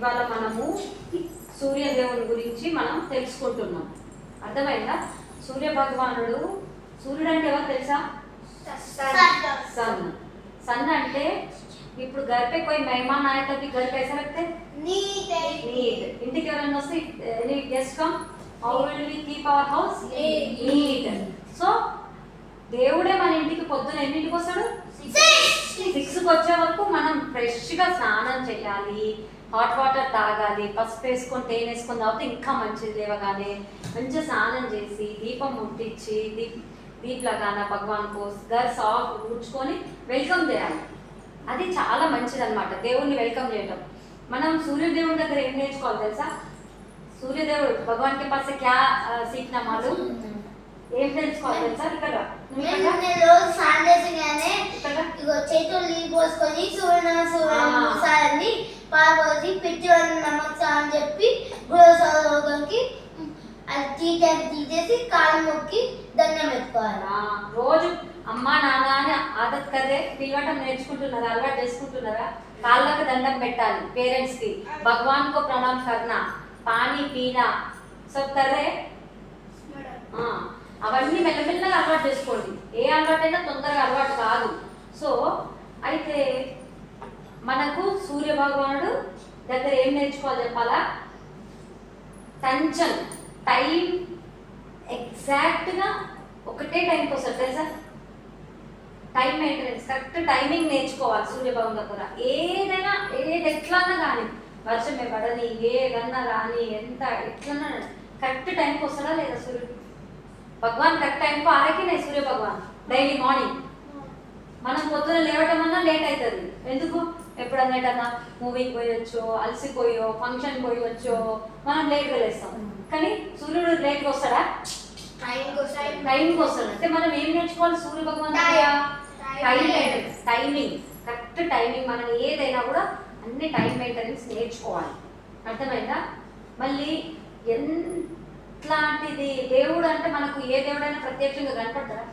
ఇవాళ మనము సూర్యదేవుని గురించి మనం తెలుసుకుంటున్నాం. అర్థమైందా? సూర్య భగవానుడు, సూర్యుడు అంటే ఎవరు తెలుసా? सन। सन అంటే ఇప్పుడు घर पे कोई मेहमान आए तो भी घर कैसा रखते? नीट। ఇంటికి ఎవరైనా వస్తే any guest come, how will we keep our house? Neat. So దేవుడే మన ఇంటికి పొద్దున ఎన్నింటికి వస్తాడు? 6కి వచ్చే వరకు మనం ఫ్రెష్గా స్నానం చేయాలి, హాట్ వాటర్ తాగాలి, పసుపు వేసుకొని తేనె వేసుకొని తాగితే ఇంకా మంచిది. లేవగానే మంచిగా స్నానం చేసి దీపం ముట్టించి దీప్ लगाना भगवान को, घर साफ ఊడ్చుకొని వెల్కమ్ చేయాలి. అది చాలా మంచిది అనమాట, దేవుణ్ణి వెల్కమ్ చేయడం. మనం సూర్యదేవుడి దగ్గర ఏం నేర్చుకోవాలి తెలుసా? సూర్యదేవుడు భగవాన్ కే పాస్ క్యా సీఖనా మాలూం? ఏం తెలుసుకోవాలి తెలుసా? ఇక్కడ రోజు స్నానం చేసిగానే ఇగో చేతులు నీళ్ళు పోసుకొని సూర్యుని పాల్పోసి పిచ్చి నమస్కారం అని చెప్పి గృహకి అది తీసేసి కాలు మొక్కి దండం పెట్టుకోవాలి. రోజు అమ్మా నాన్న అని ఆదత్ కర్రే పిలవటం నేర్చుకుంటున్నారా? అలవాటు చేసుకుంటున్నారా? కాళ్ళకు దండం పెట్టాలి పేరెంట్స్ కి, భగవాన్ కో ప్రణామ్ కర్నా, పానీ పీనా సబ్ కర్రే. అవన్నీ మెల్లమెల్లగా అలవాటు చేసుకోండి. ఏ అలవాటు అయినా తొందరగా అలవాటు కాదు. సో అయితే మనకు సూర్య భగవానుడు దగ్గర ఏం నేర్చుకోవాలి చెప్పాలా? టెన్షన్, టైం ఎగ్జాక్ట్గా ఒకటే టైంకి వస్తారు తెలుసా? టైం మెయింటెనెన్స్, కరెక్ట్ టైమింగ్ నేర్చుకోవాలి సూర్యభగవాన్ దగ్గర. ఏదైనా ఏది ఎట్లన్నా కానీ, వర్షమే పడని, ఏదన్నా రాని, ఎంత ఎట్లన్నా కరెక్ట్ టైంకి వస్తాడా లేదా సూర్యుడు భగవాన్? కరెక్ట్ టైంకి ఆరకినే సూర్య భగవాన్ డైలీ మార్నింగ్. మనం పొద్దున లేవటం అన్నా లేట్ అవుతుంది. ఎందుకు? ఎప్పుడన్నా ఎటన్నా మూవీకి పోయొచ్చో, అలసిపోయో, ఫంక్షన్ పోయొచ్చో మనం లేట్గా లేస్తాం. కానీ సూర్యుడు లేట్గా వస్తాడా? టైంకి వస్తాడు. అంటే మనం ఏం నేర్చుకోవాలి Surya Bhagavan? Timing, correct timing. మనం ఏదైనా కూడా అన్ని టైం మెయింటెనెన్స్ నేర్చుకోవాలి. అర్థమైందా? మళ్ళీ ఎంట్లాంటిది దేవుడు అంటే మనకు ఏ దేవుడైనా ప్రత్యక్షంగా కనపడతారా?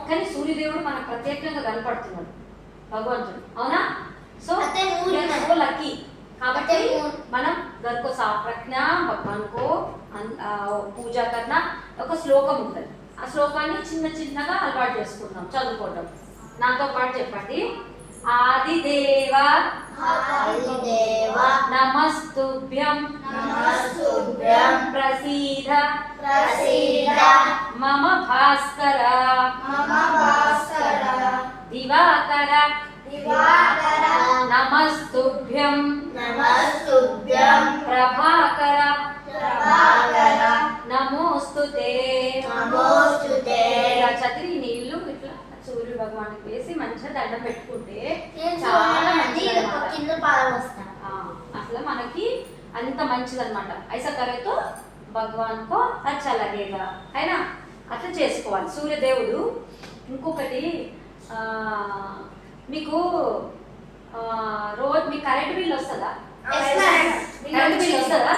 కానీ సూర్యదేవుడు మనకు ప్రత్యేకంగా కనపడుతున్నాడు భగవంతుడు, అవునా? సో లక్కీ కాబట్టి మనం घर को साफ रखना, भगवान को పూజా करना. ఒక శ్లోకం ఉంటుంది, ఆ శ్లోకాన్ని చిన్న చిన్నగా అలవాటు చేసుకుందాం, చదువుకోవడం. నాతో పాటు చెప్పండి. ఆదిదేవ నమస్తుభ్యం ప్రసీద మమ భాస్కర దివాకర నమస్తుభ్యం ప్రభాకర నమోస్తుతే. చదివి నీళ్లు ఇట్లా సూర్య భగవానికి వేసి మంచిగా దండం పెట్టుకుంటే చాలా మంచిది. అట్లా మనకి అంత మంచిది అనమాట. ఐసా కరేతో భగవాన్ కో అచ్చా లగేగా, అయినా అట్లా చేసుకోవాలి సూర్యదేవుడు. ఇంకొకటి మీకు రోజు మీకు కరెంట్ బిల్ వస్తుందా? కరెంట్ బిల్ వస్తుందా?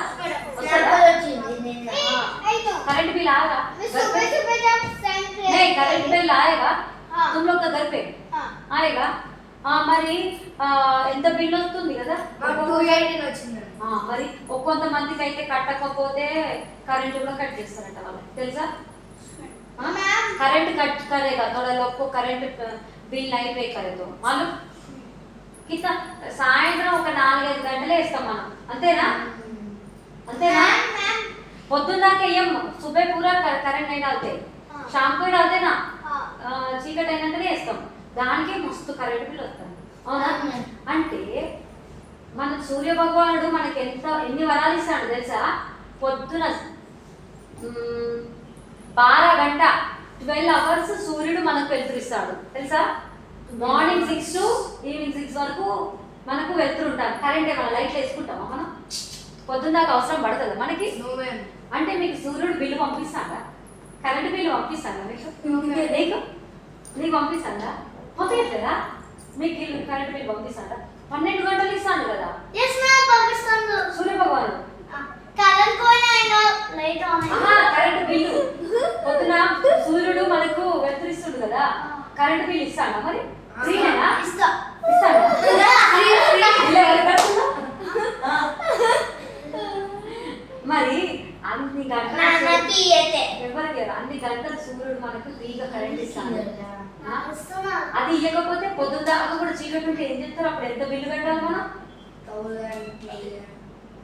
करंट बिल आएगा? नहीं, करंट बिल आएगा तुम लोग का घर पे आएगा. మరి ఎంత బిల్ వస్తుంది కదా? మరి కొంతమందికి అయితే కట్టకపోతే కరెంట్ కూడా కట్ చేస్తారంట వాళ్ళకి, తెలుసా? కరెంట్ కట్ కరేగా थोड़ा लोग को करंट बिल नहीं पे करे तो मालूम कितना. సాయంత్రం ఒక 4-5 గంటలే ఇస్తాం మనం, అంతేనా? అంతేనా? పొద్దున్నాకే ఏం సుబే పూరా కరెంట్ नहीं डालते, शाम को ही डालते ना, చీకటి అయినాకనే వేస్తాం. దానికే మస్తు కరెంట్ బిల్ వస్తుంది, అవునా? అంటే మన సూర్య భగవానుడు మనకి ఎన్ని వరాలు ఇస్తాడు తెలుసా? పొద్దున 12 గంట 12 అవర్స్ సూర్యుడు మనకు వెలుతురిస్తాడు, తెలుసా? మార్నింగ్ 6 to ఈవినింగ్ 6 వరకు మనకు వెలుతురుంటాం. కరెంట్ ఏమైనా లైట్లు వేసుకుంటామా మనం? పొద్దున్న దాకా అవసరం పడుతుందా మనకి? అంటే మీకు సూర్యుడు బిల్లు పంపిస్తాడా? కరెంట్ బిల్లు పంపిస్తాడా మీకు? నీకు పంపిస్తాడా? పంపించలేదా? మీకు కరెంట్ బిల్లు పంపిస్తాడా? 12 గంటలు ఇస్తాను కదా సూర్య భగవాను. కరెంట్ బిల్లు పొద్దున సూర్యుడు మనకు వెలుతురిస్తుంది కదా, కరెంట్ బిల్ ఇస్తాడా? మరి ఫ్రీనేనా? ఇస్తాడా? చీకటి ఉంటే ఏం చెప్తారు? అప్పుడు ఎంత బిల్లు కట్టాలి మనం?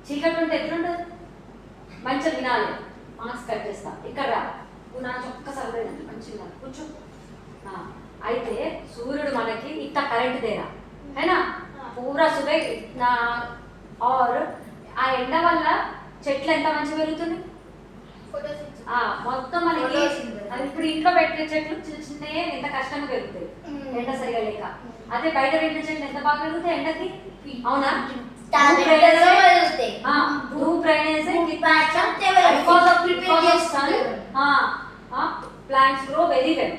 చీకటి ఉంటే ఎట్లుంటుంది? మంచిగా వినాలి. మార్క్స్ కట్ చేస్తా. ఇక్కడ రా, నువ్వు నాకు ఒక్కసారి వినాలి, మంచిగా కూర్చో. అయితే సూర్యుడు మనకి ఇట్లా కరెంట్ దేనా అయినా పూరా సుబే ఇట్లా. ఆర్ ఆ ఎండ వల్ల చెట్లు ఎంత మంచిగా పెరుగుతుంది. మొత్తం మనకి ఇప్పుడు ఇంట్లో పెట్టే చెట్లు చిన్న చిన్నవి ఎంత కష్టంగా పెరుగుతాయి ఎండ సరిగా లేక. అదే బయట పెట్టే చెట్లు ఎంత బాగా పెరుగుతాయి ఎండకి. అవునా? Plants grow very well.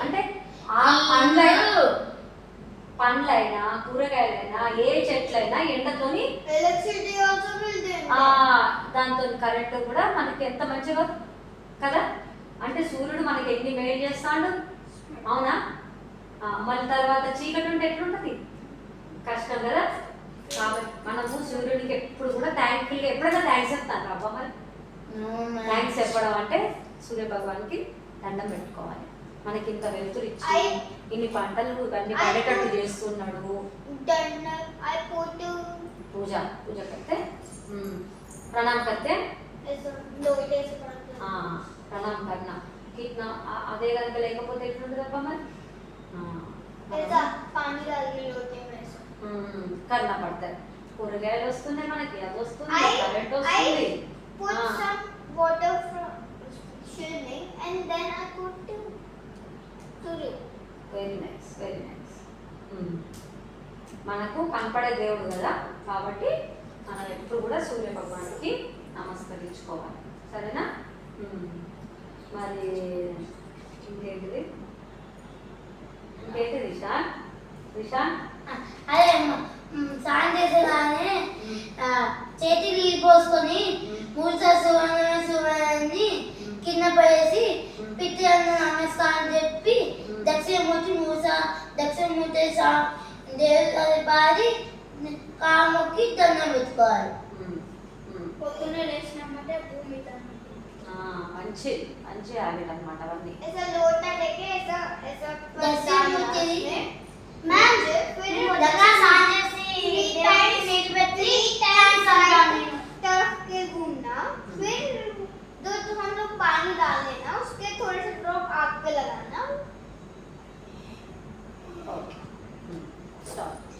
అంటే పండ్లైనా కూరగాయలైనా ఏ చెట్లైనా ఎండతోని దాంతో కరెంట్ కూడా మనకి ఎంత మంచిగా కదా. అంటే సూర్యుడు మనకి ఎన్ని మేలు చేస్తాడు. అవునా? మళ్ళీ తర్వాత చీకటి ఉంటే ఎట్లుంటది? కష్టం కదా. కాబట్టి మనము సూర్యుడికి ఎప్పుడు కూడా థ్యాంక్ఫుల్గా ఎప్పుడైనా థ్యాంక్స్ చెప్తాను అబ్బా. మరి థ్యాంక్స్ చెప్పడం అంటే సూర్య భగవాన్కి దండం పెట్టుకోవాలి. మనకి ఇంత వెలుతురు ఇచ్చి ఇన్ని పంటలు ఇవన్నీ పడేటట్టు చేస్తున్నాడు. పూజ करते प्रणाम करते प्रणाम करना कितना అదే గనుక లేకపోతే ఎట్లుంటుందబ్బా మరి? करना पड़ता है. కూరగాయలు వస్తున్నాయి మనకి, అది వస్తుంది, కరెంట్ వస్తుంది. Very nice, very nice. మనకు కనపడే దేవుడు కదా, కాబట్టి మనం ఎప్పుడు కూడా సూర్య భగవానుడికి నమస్కరించుకోవాలి. సరేనా? మరి ఇంకేంటిది రిషాన్? అదే స్నానం చేసేదాన్ని చేతికి నీళ్ళు పోసుకొని సువర్ణని కింద పడేసి పితృలను నమస్కారం చెప్పి దక్షిణమూర్తి దేవుడి పాడి కాముకి దండం పెట్టుకోవాలి. పొద్దున్నే లేచినామంటే భూమి మంచి మంచి హ్యాబిట్ అన్నమాట అవన్నీ. तो हम लोग पानी डाल देना, उसके थोड़े से ड्रॉप आग पे लगाना. Okay, stop.